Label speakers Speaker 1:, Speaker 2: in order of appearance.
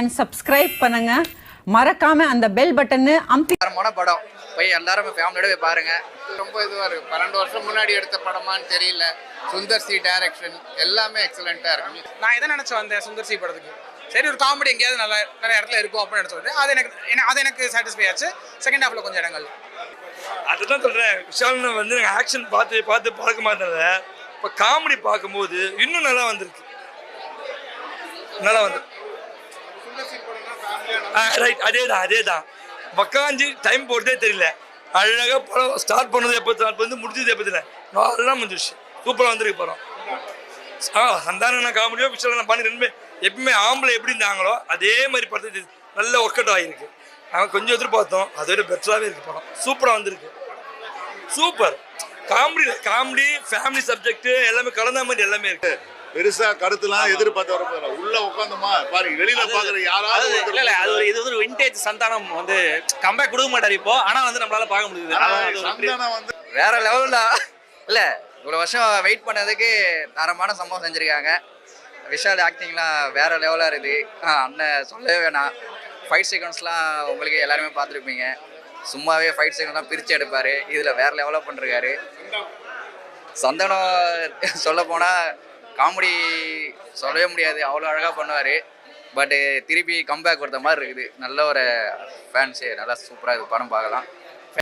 Speaker 1: And subscribe பண்ணுங்க. மறக்காம அந்த பெல் பட்டன்னு அமுத்தி.
Speaker 2: தரமான படம் போய் எல்லாரும் ஃபேமிலியோட போய் பாருங்க.
Speaker 3: ரொம்ப இதுவாக இருக்குது. 12 வருஷம் முன்னாடி எடுத்த படமான்னு தெரியல. சுந்தர் சி டைரக்ஷன் எல்லாமே எக்ஸலண்ட்டாக இருக்கு.
Speaker 4: நான் எதை நினச்சி வந்தேன் சுந்தர் சி படத்துக்கு, சரி ஒரு காமெடி எங்கேயாவது நிறைய இடத்துல இருக்கும் அப்படின்னு நினச்சி வந்தேன். அது எனக்கு சாட்டிஸ்ஃபை ஆச்சு. செகண்ட் ஹாஃபில் கொஞ்சம் இடங்கள்
Speaker 5: அதுதான் சொல்கிறேன். விஷால்னு வந்து நாங்கள் ஆக்ஷன் பார்த்து பழக்க மாட்டேன். இப்போ காமெடி பார்க்கும்போது இன்னும் நல்லா வந்திருக்கு. நல்லா வந்து ரைட் அதே தான் உக்காந்து டைம் போகிறதே தெரியல. அழகாக படம் ஸ்டார்ட் பண்ணது எப்போ ஸ்டார்ட் பண்ணி முடிஞ்சது எப்போ தெரியல. நாலாம் முடிஞ்சிருச்சு. சூப்பராக வந்திருக்கு படம். சந்தான காமெடியோ விஷயம் பண்ணி ரெண்டுமே எப்பவுமே ஆம்பளை எப்படி இருந்தாங்களோ அதே மாதிரி படத்தை நல்ல ஒர்க் அவுட் ஆகிருக்கு. நாங்கள் கொஞ்சம் எதிர்பார்த்தோம், அதோட பெட்டராகவே இருக்குது படம். சூப்பராக வந்திருக்கு. சூப்பர் காமெடி ஃபேமிலி சப்ஜெக்ட் எல்லாமே கலந்த மாதிரி எல்லாமே இருக்கு.
Speaker 6: பெருசா கருத்துலாம் எதிர்பார்த்து வரப்போற உள்ள உட்காந்துமா பாருங்க. வெளியில பாக்குற யாராவது
Speaker 7: இல்ல அது இது வந்து ஒரு விண்டேஜ் சந்தானம் வந்து கம்பேக் கொடுக்க மாட்டாரு இப்போ. ஆனா வந்து நம்மளால பார்க்க முடியுது.
Speaker 6: சந்தானம் வந்து
Speaker 2: வேற லெவல்ல இல்ல. இவ்வளவு வருஷம் வெயிட் பண்ணதுக்கு தரமான சம்பவம் செஞ்சிருக்காங்க. விஷால் ஆக்டிங்லாம் வேற லெவலாக இருக்குது. அண்ணன் சொல்லவே வேணாம். ஃபைட் சீக்வன்ஸ்லாம் உங்களுக்கு எல்லாருமே பார்த்துருப்பீங்க. சும்மாவே ஃபைட் சீக்வன்ஸ்லாம் பிரித்து எடுப்பார். இதில் வேறு லெவலாக பண்ணிருக்காரு. சந்தானம் சொல்ல போனால் காமெடி சொல்லவே முடியாது, அவ்வளோ அழகாக பண்ணுவார். பட்டு திருப்பி கம்பேக் கொடுத்த மாதிரி இருக்குது. நல்ல ஒரு ஃபேன்ஸு நல்லா சூப்பராக இது படம் பார்க்கலாம்.